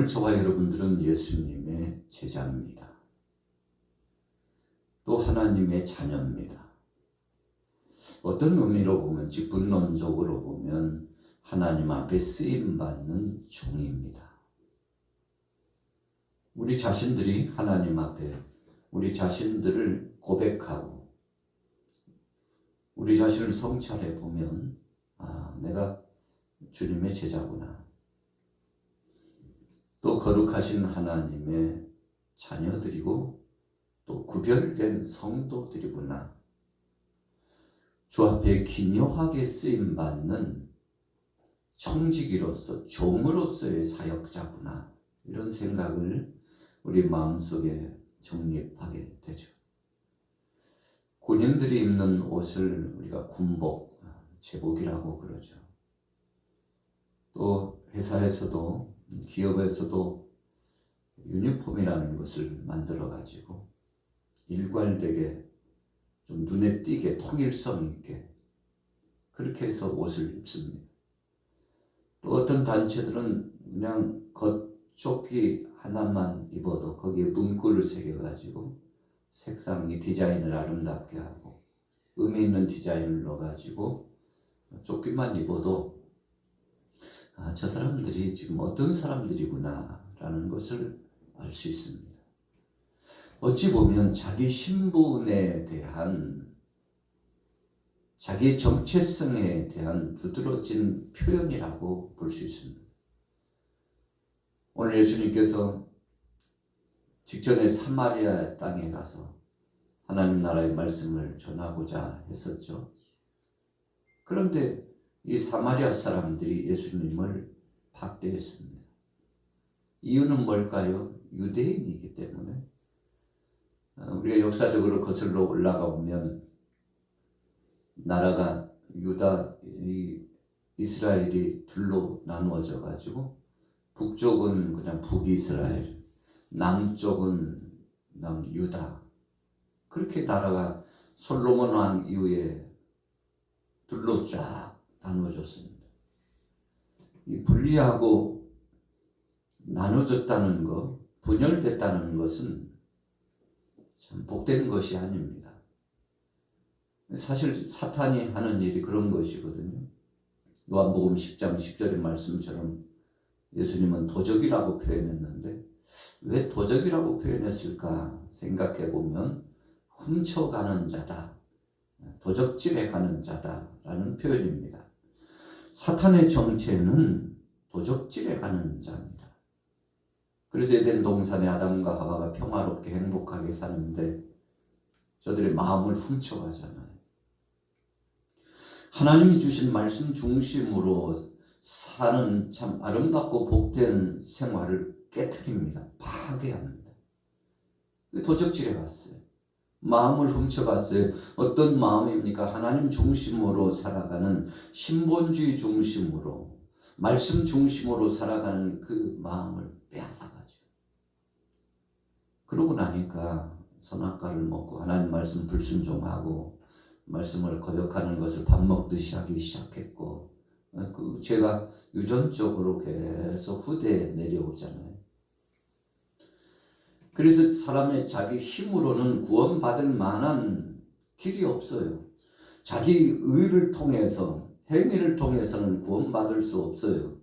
오늘 저와 여러분들은 예수님의 제자입니다. 또 하나님의 자녀입니다. 어떤 의미로 보면, 즉 본론적으로 보면 하나님 앞에 쓰임받는 종입니다. 우리 자신들이 하나님 앞에 우리 자신들을 고백하고 우리 자신을 성찰해 보면 내가 주님의 제자구나. 또 거룩하신 하나님의 자녀들이고 또 구별된 성도들이구나. 주 앞에 기묘하게 쓰임받는 청지기로서 종으로서의 사역자구나. 이런 생각을 우리 마음속에 정립하게 되죠. 군인들이 입는 옷을 우리가 군복, 제복이라고 그러죠. 또 회사에서도 기업에서도 유니폼이라는 것을 만들어 가지고 일괄되게 좀 눈에 띄게 통일성 있게 그렇게 해서 옷을 입습니다. 또 어떤 단체들은 그냥 겉조끼 하나만 입어도 거기에 문구를 새겨가지고 색상이 디자인을 아름답게 하고 의미 있는 디자인을 넣어가지고 조끼만 입어도 저 사람들이 지금 어떤 사람들이구나 라는 것을 알 수 있습니다. 어찌 보면 자기 신분에 대한 자기 정체성에 대한 두드러진 표현이라고 볼 수 있습니다. 오늘 예수님께서 직전에 사마리아 땅에 가서 하나님 나라의 말씀을 전하고자 했었죠. 그런데 이 사마리아 사람들이 예수님을 박대했습니다. 이유는 뭘까요? 유대인이기 때문에. 우리가 역사적으로 거슬러 올라가 보면 나라가 유다, 이스라엘이 둘로 나누어져 가지고 북쪽은 그냥 북이스라엘, 남쪽은 남유다. 그렇게 나라가 솔로몬 왕 이후에 둘로 쫙 나누어졌습니다. 이 분리하고 나눠졌다는 것, 분열됐다는 것은 참 복된 것이 아닙니다. 사실 사탄이 하는 일이 그런 것이거든요. 요한복음 10장 10절의 말씀처럼 예수님은 도적이라고 표현했는데 왜 도적이라고 표현했을까 생각해 보면 훔쳐가는 자다, 도적질에 가는 자다라는 표현입니다. 사탄의 정체는 도적질에 가는 자입니다. 그래서 에덴 동산에 아담과 하와가 평화롭게 행복하게 사는데 저들의 마음을 훔쳐가잖아요. 하나님이 주신 말씀 중심으로 사는 참 아름답고 복된 생활을 깨트립니다. 파괴합니다. 도적질에 갔어요. 마음을 훔쳐갔어요. 어떤 마음입니까? 하나님 중심으로 살아가는 신본주의 중심으로 말씀 중심으로 살아가는 그 마음을 빼앗아가죠. 그러고 나니까 선악과를 먹고 하나님 말씀 불순종하고 말씀을 거역하는 것을 밥 먹듯이 하기 시작했고 그 죄가 유전적으로 계속 후대에 내려오잖아요. 그래서 사람의 자기 힘으로는 구원받을 만한 길이 없어요. 자기 의를 통해서 행위를 통해서는 구원받을 수 없어요.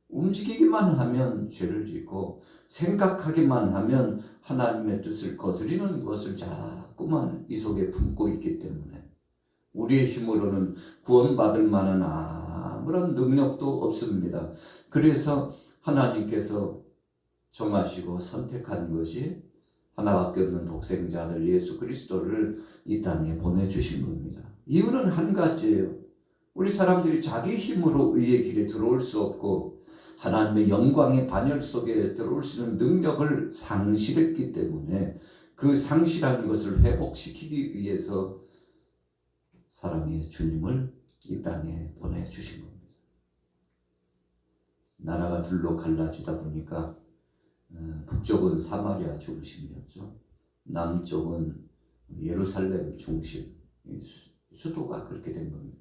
움직이기만 하면 죄를 짓고 생각하기만 하면 하나님의 뜻을 거스리는 것을 자꾸만 이 속에 품고 있기 때문에 우리의 힘으로는 구원받을 만한 아무런 능력도 없습니다. 그래서 하나님께서 정하시고 선택한 것이 하나밖에 없는 독생자 아들 예수 그리스도를 이 땅에 보내주신 겁니다. 이유는 한 가지예요. 우리 사람들이 자기 힘으로 의의 길에 들어올 수 없고 하나님의 영광의 반열 속에 들어올 수 있는 능력을 상실했기 때문에 그 상실한 것을 회복시키기 위해서 사랑의 주님을 이 땅에 보내주신 겁니다. 나라가 둘로 갈라지다 보니까 북쪽은 사마리아 중심이었죠. 남쪽은 예루살렘 중심, 수도가 그렇게 된 겁니다.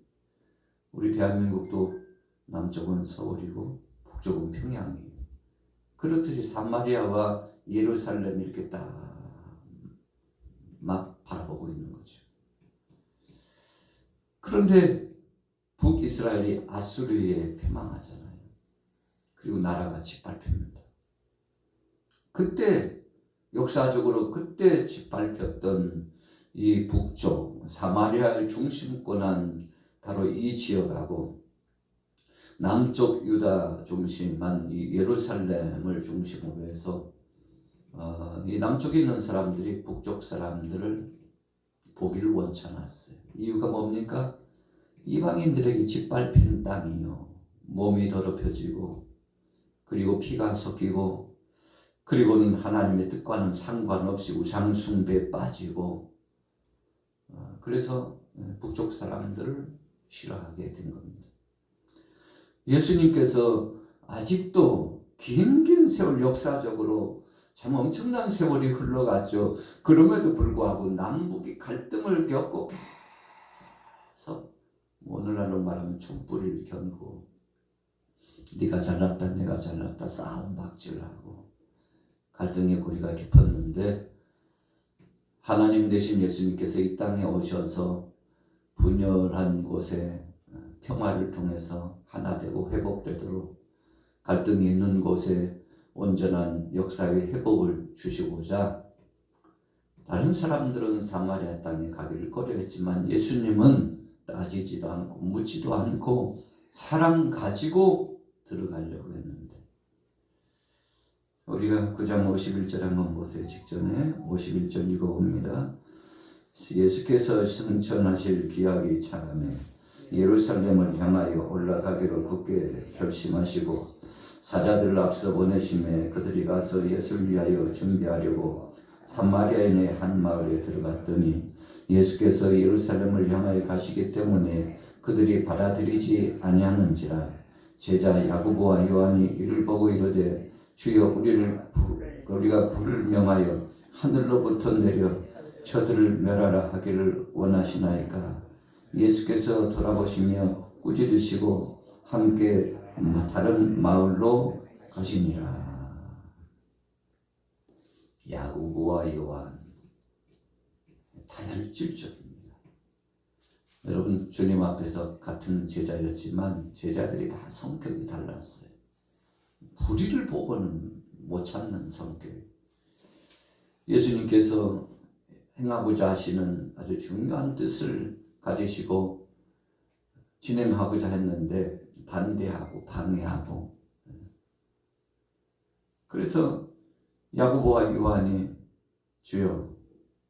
우리 대한민국도 남쪽은 서울이고 북쪽은 평양이에요. 그렇듯이 사마리아와 예루살렘 이렇게 딱 막 바라보고 있는 거죠. 그런데 북이스라엘이 아수르에 패망하잖아요. 그리고 나라가 짓밟힙니다. 그때 역사적으로 그때 짓밟혔던 이 북쪽 사마리아를 중심권한 바로 이 지역하고 남쪽 유다 중심한 이 예루살렘을 중심으로 해서 이 남쪽에 있는 사람들이 북쪽 사람들을 보기를 원치 않았어요. 이유가 뭡니까? 이방인들에게 짓밟힌 땅이요. 몸이 더럽혀지고 그리고 피가 섞이고 그리고는 하나님의 뜻과는 상관없이 우상 숭배에 빠지고 그래서 북쪽 사람들을 싫어하게 된 겁니다. 예수님께서 아직도 긴 세월 역사적으로 참 엄청난 세월이 흘러갔죠. 그럼에도 불구하고 남북이 갈등을 겪고 계속 오늘날로 말하면 촛불을 겨누고 네가 잘났다 내가 잘났다 싸움 박질하고 갈등의 고리가 깊었는데 하나님 대신 예수님께서 이 땅에 오셔서 분열한 곳에 평화를 통해서 하나 되고 회복되도록 갈등이 있는 곳에 온전한 역사의 회복을 주시고자 다른 사람들은 사마리아 땅에 가기를 꺼려했지만 예수님은 따지지도 않고 묻지도 않고 사랑 가지고 들어가려고 했는데 우리가 9장 51절 한번 보세요. 직전에 51절 읽어봅니다. 예수께서 승천하실 기약이 차감해 예루살렘을 향하여 올라가기로 굳게 결심하시고 사자들을 앞서 보내심에 그들이 가서 예수를 위하여 준비하려고 사마리아인의 한 마을에 들어갔더니 예수께서 예루살렘을 향하여 가시기 때문에 그들이 받아들이지 아니하는지라. 제자 야고보와 요한이 이를 보고 이르되 주여 우리가 불을 명하여 하늘로부터 내려 저들을 멸하라 하기를 원하시나이까. 예수께서 돌아보시며 꾸짖으시고 함께 다른 마을로 가시니라. 야고보와 요한 다혈질적입니다. 여러분 주님 앞에서 같은 제자였지만 제자들이 다 성격이 달랐어요. 불의를 보고는 못 참는 성격. 예수님께서 행하고자 하시는 아주 중요한 뜻을 가지시고 진행하고자 했는데 반대하고 방해하고 그래서 야고보와 요한이 주여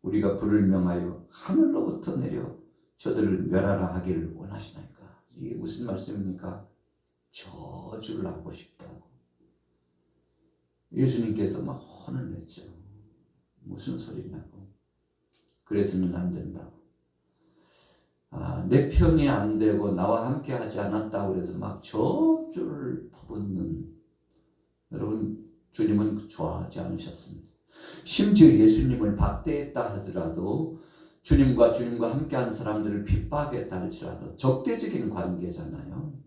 우리가 불을 명하여 하늘로부터 내려 저들을 멸하라 하기를 원하시나이까. 이게 무슨 말씀입니까? 저주를 하고 싶다고. 예수님께서 막 혼을 냈죠. 무슨 소리냐고. 그래서는 안 된다고. 내 편이 안 되고 나와 함께 하지 않았다고 그래서 막 저주를 퍼붓는 여러분 주님은 좋아하지 않으셨습니다. 심지어 예수님을 박대했다 하더라도 주님과 함께한 사람들을 핍박했다 할지라도 적대적인 관계잖아요.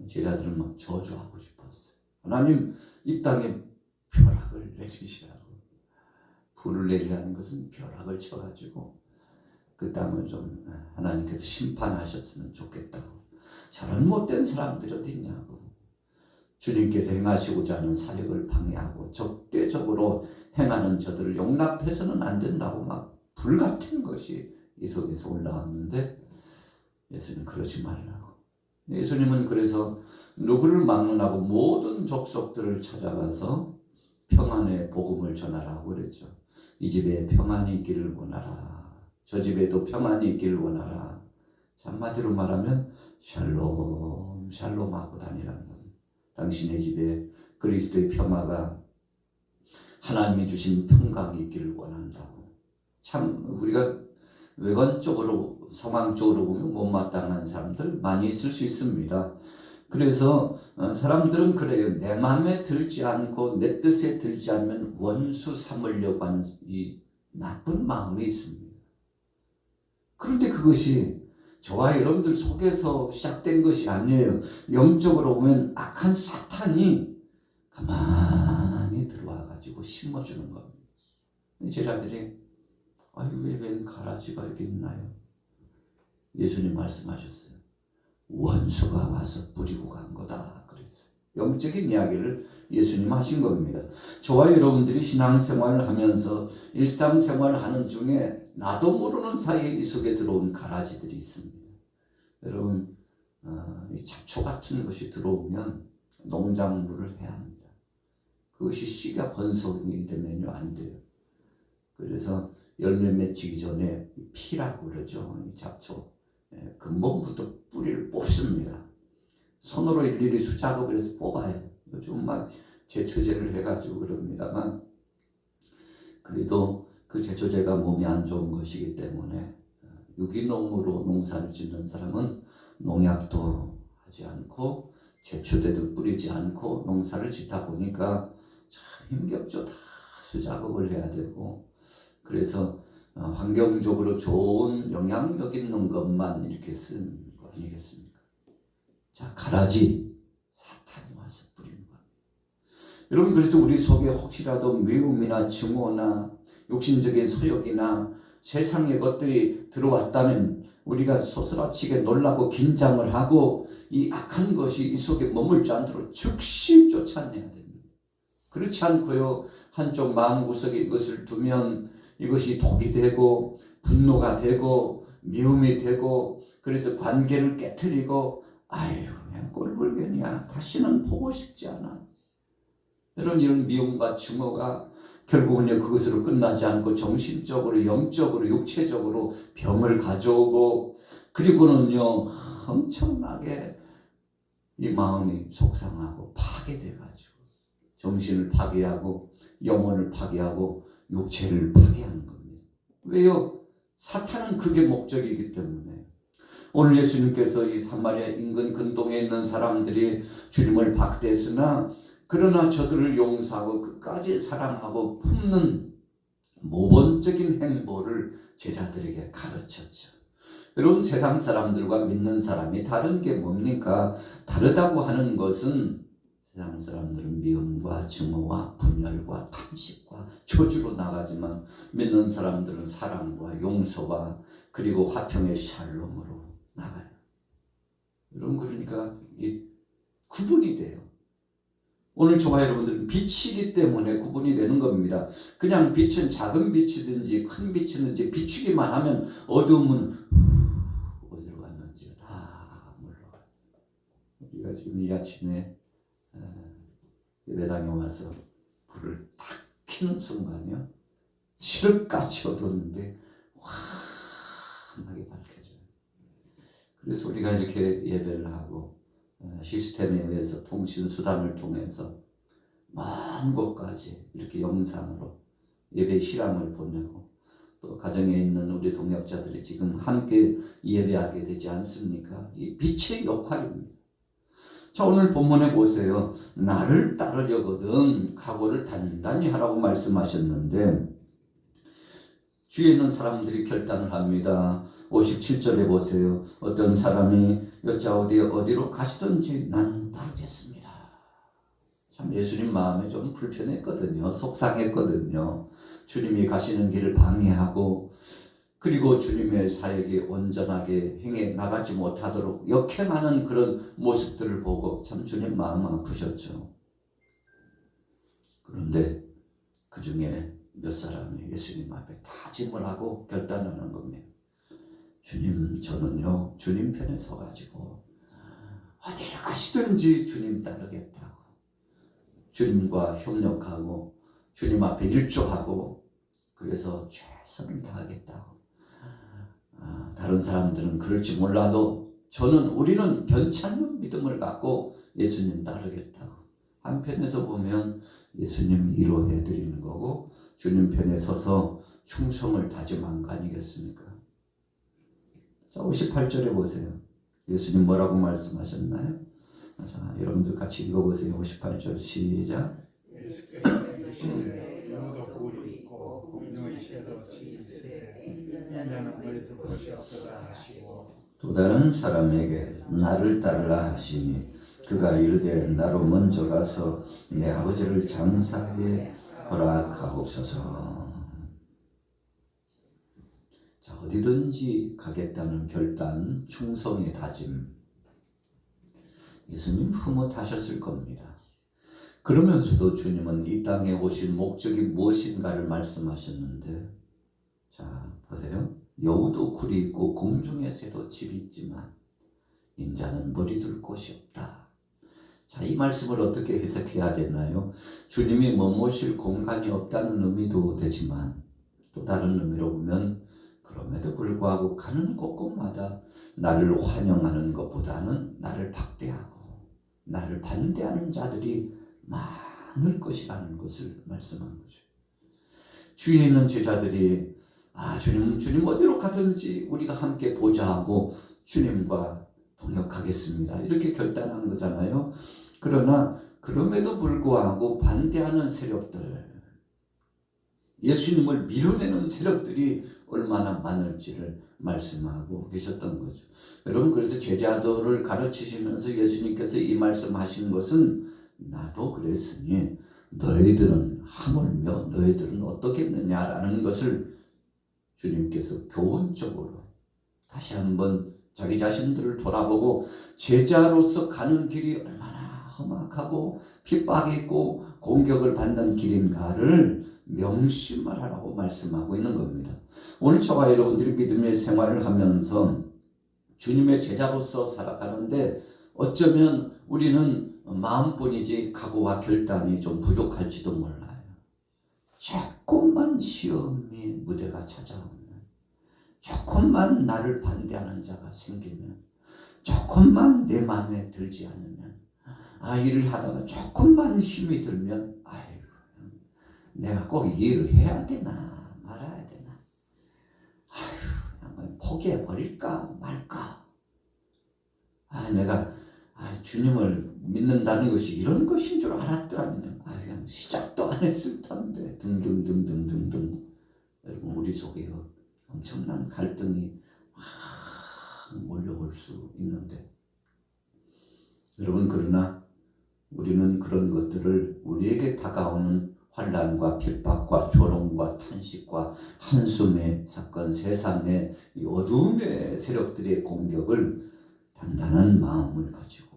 제자들은 막 저주하고 싶었어요. 하나님 이 땅에 벼락을 내리시라고. 불을 내리라는 것은 벼락을 쳐가지고 그 땅을 좀 하나님께서 심판하셨으면 좋겠다고. 저런 못된 사람들이 어디 있냐고. 주님께서 행하시고자 하는 사역을 방해하고 적대적으로 행하는 저들을 용납해서는 안 된다고 막 불같은 것이 이 속에서 올라왔는데 예수님 그러지 말라고. 예수님은 그래서 누구를 막론하고 모든 족속들을 찾아가서 평안의 복음을 전하라고 그랬죠. 이 집에 평안이 있기를 원하라. 저 집에도 평안이 있기를 원하라. 한마디로 말하면 샬롬 샬롬하고 다니라는 겁니다. 당신의 집에 그리스도의 평화가 하나님이 주신 평강이 있기를 원한다고. 참 우리가 외관적으로 상황적으로 보면 못마땅한 사람들 많이 있을 수 있습니다. 그래서 사람들은 그래요. 내 마음에 들지 않고 내 뜻에 들지 않으면 원수 삼으려고 하는 이 나쁜 마음이 있습니다. 그런데 그것이 저와 여러분들 속에서 시작된 것이 아니에요. 영적으로 보면 악한 사탄이 가만히 들어와 가지고 심어주는 겁니다. 제자들이 웬 가라지가 여기 있나요? 예수님 말씀하셨어요. 원수가 와서 뿌리고 간 거다 그랬어요. 영적인 이야기를 예수님 하신 겁니다. 저와 여러분들이 신앙생활을 하면서 일상생활을 하는 중에 나도 모르는 사이에 이 속에 들어온 가라지들이 있습니다. 여러분 이 잡초 같은 것이 들어오면 농작물을 해야 합니다. 그것이 씨가 번성이 되면 안 돼요. 그래서 열매 맺히기 전에 피라고 그러죠. 이 잡초 근본부터 뿌리를 뽑습니다. 손으로 일일이 수작업을 해서 뽑아요. 요즘 막 제초제를 해가지고 그럽니다만 그래도 그 제초제가 몸에 안 좋은 것이기 때문에 유기농으로 농사를 짓는 사람은 농약도 하지 않고 제초제도 뿌리지 않고 농사를 짓다 보니까 참 힘겹죠. 다 수작업을 해야 되고 그래서 환경적으로 좋은 영향력 있는 것만 이렇게 쓴 거 아니겠습니까? 자, 가라지 사탄이 와서 뿌리는 겁니다. 여러분 그래서 우리 속에 혹시라도 미움이나 증오나 욕심적인 소욕이나 세상의 것들이 들어왔다면 우리가 소스라치게 놀라고 긴장을 하고 이 악한 것이 이 속에 머물지 않도록 즉시 쫓아내야 됩니다. 그렇지 않고요 한쪽 마음구석에 이것을 두면 이것이 독이 되고 분노가 되고 미움이 되고 그래서 관계를 깨트리고 그냥 꼴불견이야. 다시는 보고 싶지 않아. 이런 미움과 증오가 결국은요 그것으로 끝나지 않고 정신적으로 영적으로 육체적으로 병을 가져오고 그리고는요 엄청나게 이 마음이 속상하고 파괴돼가지고 정신을 파괴하고 영혼을 파괴하고 육체를 파괴하는 겁니다. 왜요? 사탄은 그게 목적이기 때문에. 오늘 예수님께서 이 사마리아 인근 근동에 있는 사람들이 주님을 박대했으나 그러나 저들을 용서하고 끝까지 사랑하고 품는 모범적인 행보를 제자들에게 가르쳤죠. 여러분 세상 사람들과 믿는 사람이 다른 게 뭡니까? 다르다고 하는 것은 세상 사람들은 미움과 증오와 분열과 탐식과 저주로 나가지만 믿는 사람들은 사랑과 용서와 그리고 화평의 샬롬으로 나가요. 여러분 그러니까 이게 구분이 돼요. 오늘 저와 여러분들은 빛이기 때문에 구분이 되는 겁니다. 그냥 빛은 작은 빛이든지 큰 빛이든지 비추기만 하면 어두움은 어디로 갔는지 다 몰라요. 우리가 지금 이 아침에 예배당에 와서 불을 탁 켜는 순간이요 칠흑같이 어두웠는데 환하게 밝혀져요. 그래서 우리가 이렇게 예배를 하고 시스템에 의해서 통신수단을 통해서 먼 곳까지 이렇게 영상으로 예배 실황을 보내고 또 가정에 있는 우리 동역자들이 지금 함께 예배하게 되지 않습니까? 이 빛의 역할입니다. 자, 오늘 본문에 보세요. 나를 따르려거든 각오를 단단히 하라고 말씀하셨는데 주위에 있는 사람들이 결단을 합니다. 57절에 보세요. 어떤 사람이 여짜오되 어디로 가시든지 나는 따르겠습니다. 참 예수님 마음에 좀 불편했거든요. 속상했거든요. 주님이 가시는 길을 방해하고 그리고 주님의 사역이 온전하게 행해 나가지 못하도록 역행하는 그런 모습들을 보고 참 주님 마음 아프셨죠. 그런데 그 중에 몇 사람이 예수님 앞에 다짐을 하고 결단하는 겁니다. 주님 저는요 주님 편에 서가지고 어디를 가시든지 주님 따르겠다고 주님과 협력하고 주님 앞에 일조하고 그래서 최선을 다하겠다고 다른 사람들은 그럴지 몰라도 우리는 변찮는 믿음을 갖고 예수님 따르겠다고 한편에서 보면 예수님 위로해 드리는 거고 주님 편에 서서 충성을 다짐한 거 아니겠습니까? 자 58절에 보세요. 예수님 뭐라고 말씀하셨나요? 자 여러분들 같이 읽어보세요. 58절 시작. 영도 꿀이 있고 공룡의 쇠도 치실세 인자는 멀리 둘 곳이 없도다 하시고 또 다른 사람에게 나를 따르라 하시니 그가 이르되 나로 먼저 가서 내 아버지를 장사하게 허락하옵소서. 자, 어디든지 가겠다는 결단, 충성의 다짐. 예수님 흐뭇하셨을 겁니다. 그러면서도 주님은 이 땅에 오신 목적이 무엇인가를 말씀하셨는데, 자, 보세요. 여우도 굴이 있고 공중에 새도 집이 있지만 인자는 머리둘 곳이 없다. 자, 이 말씀을 어떻게 해석해야 되나요? 주님이 머무실 공간이 없다는 의미도 되지만 또 다른 의미로 보면 그럼에도 불구하고 가는 곳곳마다 나를 환영하는 것보다는 나를 박대하고 나를 반대하는 자들이 많을 것이라는 것을 말씀한 거죠. 주위에 있는 제자들이 주님 어디로 가든지 우리가 함께 보자 하고 주님과 동역하겠습니다. 이렇게 결단한 거잖아요. 그러나 그럼에도 불구하고 반대하는 세력들, 예수님을 밀어내는 세력들이 얼마나 많을지를 말씀하고 계셨던 거죠. 여러분, 그래서 제자도를 가르치시면서 예수님께서 이 말씀하신 것은 나도 그랬으니 너희들은 하물며 너희들은 어떻겠느냐라는 것을 주님께서 교훈적으로 다시 한번 자기 자신들을 돌아보고 제자로서 가는 길이 얼마나 험악하고 핍박이 있고 공격을 받는 길인가를 명심을 하라고 말씀하고 있는 겁니다. 오늘 저와 여러분들이 믿음의 생활을 하면서 주님의 제자로서 살아가는데 어쩌면 우리는 마음뿐이지 각오와 결단이 좀 부족할지도 몰라요. 조금만 시험이 무대가 찾아오면, 조금만 나를 반대하는 자가 생기면, 조금만 내 마음에 들지 않으면, 일을 하다가 조금만 힘이 들면 아이고 내가 꼭 이 일을 해야 되나 말아야 되나, 그냥 포기해버릴까 말까, 내가 주님을 믿는다는 것이 이런 것인 줄 알았더라면 그냥 시작도 안 했을 텐데 등등등등등등. 여러분, 우리 속에 엄청난 갈등이 막 몰려올 수 있는데, 여러분, 그러나 우리는 그런 것들을 우리에게 다가오는 환난과 핍박과 조롱과 탄식과 한숨의 사건, 세상의 이 어두움의 세력들의 공격을 단단한 마음을 가지고,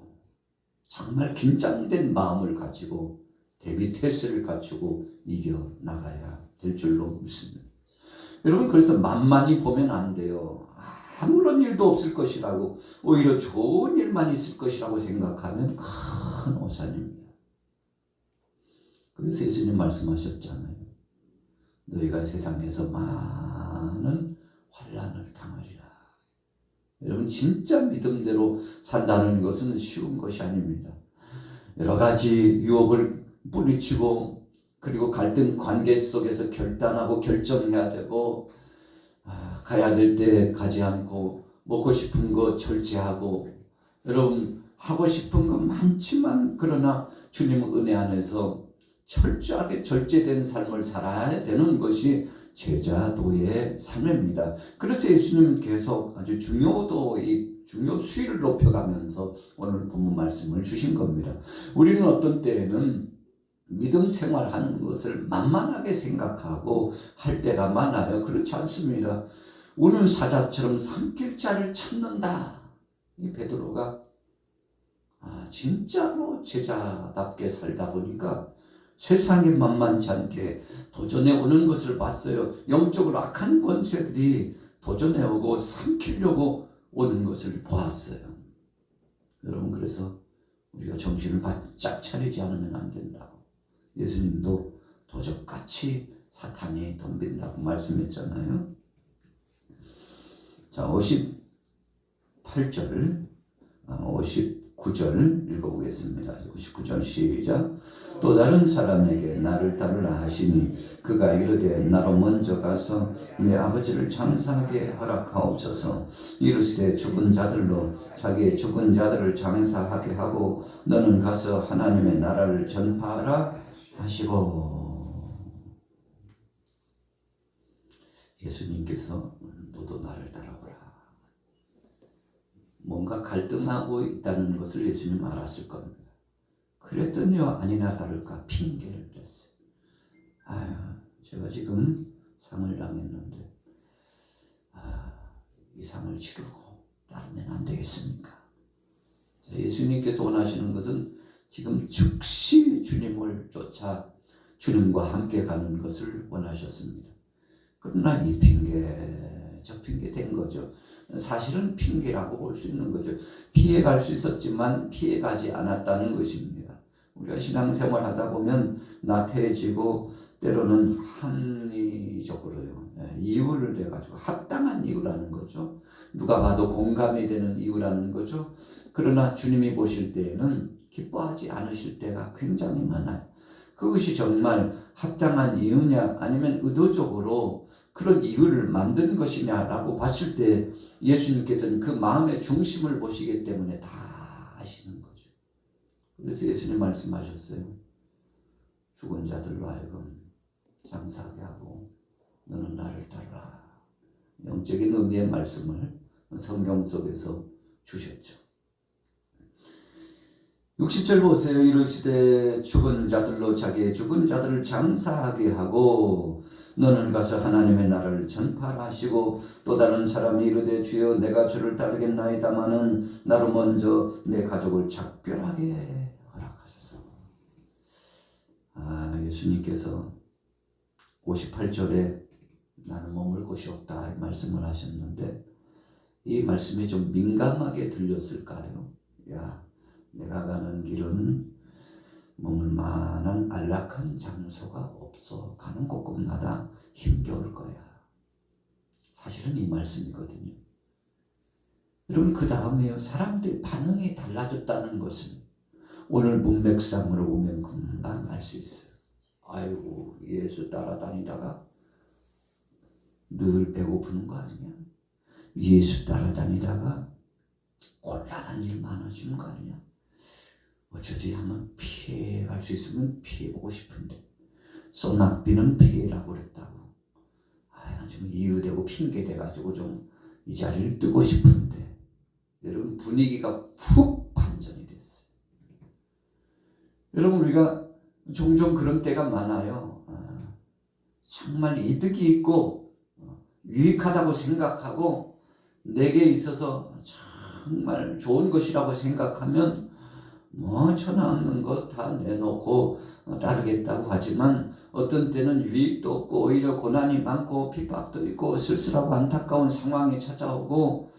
정말 긴장된 마음을 가지고 대비 태세를 갖추고 이겨나가야 될 줄로 믿습니다. 여러분, 그래서 만만히 보면 안 돼요. 아무런 일도 없을 것이라고, 오히려 좋은 일만 있을 것이라고 생각하면 큰 오산입니다. 그래서 예수님 말씀하셨잖아요. 너희가 세상에서 많은 환난을 당하리라. 여러분, 진짜 믿음대로 산다는 것은 쉬운 것이 아닙니다. 여러 가지 유혹을 뿌리치고, 그리고 갈등 관계 속에서 결단하고 결정해야 되고, 가야 될 때 가지 않고, 먹고 싶은 거 절제하고, 여러분, 하고 싶은 거 많지만 그러나 주님의 은혜 안에서 철저하게 절제된 삶을 살아야 되는 것이 제자도의 삶입니다. 그래서 예수님은 계속 아주 중요 수위를 높여가면서 오늘 본문 말씀을 주신 겁니다. 우리는 어떤 때에는 믿음 생활하는 것을 만만하게 생각하고 할 때가 많아요. 그렇지 않습니다. 우는 사자처럼 삼킬 자를 찾는다. 이 베드로가 진짜로 제자답게 살다 보니까 세상이 만만치 않게 도전해 오는 것을 봤어요. 영적으로 악한 권세들이 도전해 오고 삼키려고 오는 것을 보았어요. 여러분, 그래서 우리가 정신을 바짝 차리지 않으면 안 된다고. 예수님도 도적같이 사탄이 덤빈다고 말씀했잖아요. 자, 58절, 59절 읽어보겠습니다. 59절 시작. 또 다른 사람에게 나를 따르라 하시니 그가 이르되 나로 먼저 가서 내 아버지를 장사하게 허락하옵소서. 이르시되 죽은 자들로 자기의 죽은 자들을 장사하게 하고 너는 가서 하나님의 나라를 전파하라 하시고. 예수님께서 너도 나를 따라오라. 뭔가 갈등하고 있다는 것을 예수님 알았을 겁니다. 그랬더니요, 아니나 다를까 핑계를 댔어요. 아유, 제가 지금 상을 당했는데 이 상을 치르고 따르면 안 되겠습니까? 예수님께서 원하시는 것은 지금 즉시 주님을 쫓아 주님과 함께 가는 것을 원하셨습니다. 그러나 이 핑계, 저 핑계 된 거죠. 사실은 핑계라고 볼 수 있는 거죠. 피해갈 수 있었지만 피해가지 않았다는 것입니다. 우리가 신앙생활 하다 보면 나태해지고 때로는 합리적으로요, 이유를 내가지고 합당한 이유라는 거죠. 누가 봐도 공감이 되는 이유라는 거죠. 그러나 주님이 보실 때에는 기뻐하지 않으실 때가 굉장히 많아요. 그것이 정말 합당한 이유냐 아니면 의도적으로 그런 이유를 만든 것이냐라고 봤을 때 예수님께서는 그 마음의 중심을 보시기 때문에 다 아시는 거죠. 그래서 예수님 말씀하셨어요. 죽은 자들로 하여금 장사하게 하고 너는 나를 따르라. 영적인 의미의 말씀을 성경 속에서 주셨죠. 60절 보세요. 이르시되 죽은 자들로 자기의 죽은 자들을 장사하게 하고 너는 가서 하나님의 나라를 전파하라 하시고 또 다른 사람이 이르되 주여 내가 주를 따르겠나이다마는 나로 먼저 내 가족을 작별하게 허락하소서. 예수님께서 58절에 나는 머물 곳이 없다 이 말씀을 하셨는데 이 말씀이 좀 민감하게 들렸을까요? 야, 내가 가는 길은 머물 만한 안락한 장소가 없어. 가는 곳곳마다 힘겨울 거야. 사실은 이 말씀이거든요. 여러분, 그 다음에요, 사람들 반응이 달라졌다는 것은 오늘 문맥상으로 오면 금방 알 수 있어요. 아이고, 예수 따라다니다가 늘 배고프는 거 아니냐? 예수 따라다니다가 곤란한 일 많아지는 거 아니냐? 어쩌지 한번 피해갈 수 있으면 피해보고 싶은데 소낙비는 피해라고 그랬다고. 좀 이유되고 핑계대가지고 좀 이 자리를 뜨고 싶은데 여러분 분위기가 훅 반전이 됐어요. 여러분 우리가 종종 그런 때가 많아요. 정말 이득이 있고 유익하다고 생각하고 내게 있어서 정말 좋은 것이라고 생각하면 뭐 천하 없는 것 다 내놓고 따르겠다고 하지만 어떤 때는 유익도 없고 오히려 고난이 많고 핍박도 있고 쓸쓸하고 안타까운 상황이 찾아오고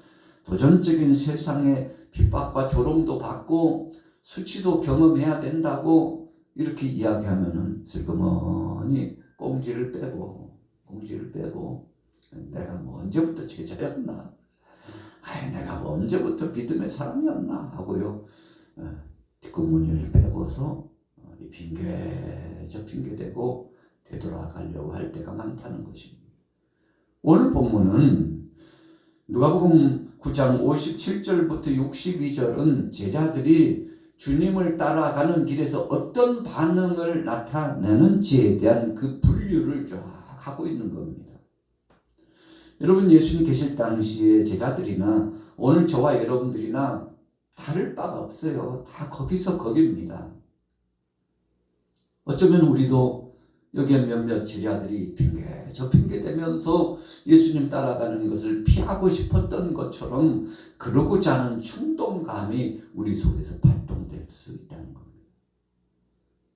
도전적인 세상의 핍박과 조롱도 받고 수치도 경험해야 된다고 이렇게 이야기하면은 슬그머니 꽁지를 빼고 내가 뭐 언제부터 제자였나? 내가 뭐 언제부터 믿음의 사람이었나? 하고요. 뒷구멍을 빼고서 이 핑계 저 핑계대고 되돌아가려고 할 때가 많다는 것입니다. 오늘 본문은 누가복음 9장 57절부터 62절은 제자들이 주님을 따라가는 길에서 어떤 반응을 나타내는지에 대한 그 분류를 쫙 하고 있는 겁니다. 여러분 예수님 계실 당시에 제자들이나 오늘 저와 여러분들이나 다를 바가 없어요. 다 거기서 거기입니다. 어쩌면 우리도 여기에 몇몇 제자들이 저 핑계대면서 예수님 따라가는 것을 피하고 싶었던 것처럼 그러고자 하는 충동감이 우리 속에서 발동될 수 있다는 겁니다.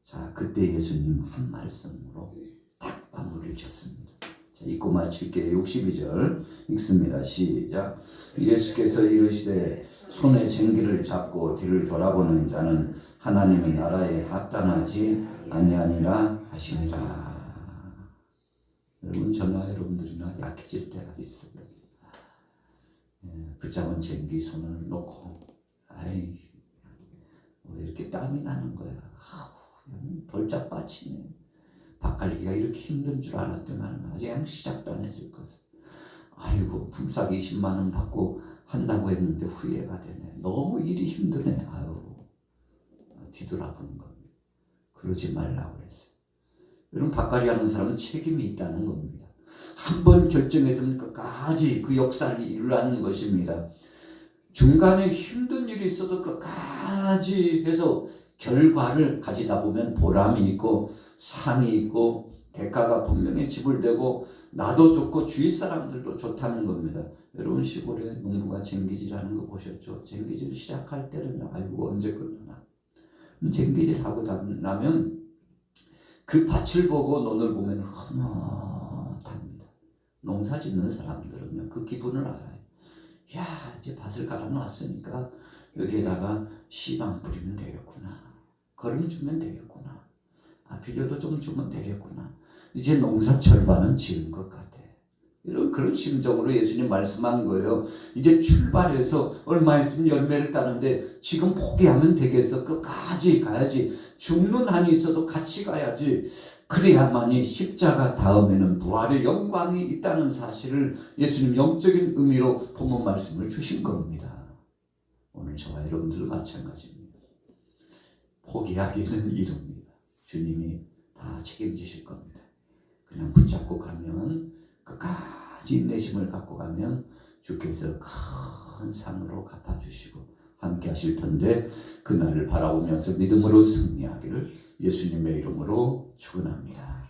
자, 그때 예수님 한 말씀으로 딱 마무리를 쳤습니다. 자, 읽고 마칠게요. 62절 읽습니다. 시작. 예수께서 이르시되 손에 쟁기를 잡고 뒤를 돌아보는 자는 하나님의 나라에 합당하지 아니하니라 하시니라. 여러분 저나 여러분들이나 약해질 때가 있어요. 붙잡은 쟁기 손을 놓고 왜 이렇게 땀이 나는 거야. 벌짝 빠치네. 밭갈기가 이렇게 힘든 줄 알았더만 아직 시작도 안 했을 것을. 아이고 품삯 20만 원 받고 한다고 했는데 후회가 되네. 너무 일이 힘드네. 뒤돌아보는 겁니다. 그러지 말라고 그랬어요. 여러분 밭갈이 하는 사람은 책임이 있다는 겁니다. 한 번 결정했으면 끝까지 그 역사를 이루라는 것입니다. 중간에 힘든 일이 있어도 끝까지 해서 결과를 가지다 보면 보람이 있고 상이 있고 대가가 분명히 지불되고 나도 좋고 주위 사람들도 좋다는 겁니다. 여러분 시골에 농부가 쟁기질하는 거 보셨죠? 쟁기질 시작할 때는 아이고 언제 끝나나. 쟁기질 하고 나면 그 밭을 보고 논을 보면 흐뭇합니다. 농사 짓는 사람들은요 그 기분을 알아요. 야 이제 밭을 갈아놨으니까 여기에다가 씨방 뿌리면 되겠구나. 거름 주면 되겠구나. 비료도 좀 주면 되겠구나. 이제 농사 절반은 지은 것 같아. 이런 그런 심정으로 예수님 말씀한 거예요. 이제 출발해서 얼마 있으면 열매를 따는데 지금 포기하면 되겠어. 끝까지 가야지. 죽는 한이 있어도 같이 가야지. 그래야만이 십자가 다음에는 부활의 영광이 있다는 사실을 예수님 영적인 의미로 본문 말씀을 주신 겁니다. 오늘 저와 여러분들도 마찬가지입니다. 포기하기는 이릅니다. 주님이 다 책임지실 겁니다. 그냥 붙잡고 가면 끝까지 인내심을 갖고 가면 주께서 큰 상으로 갚아주시고 함께 하실 텐데 그날을 바라보면서 믿음으로 승리하기를 예수님의 이름으로 축원합니다.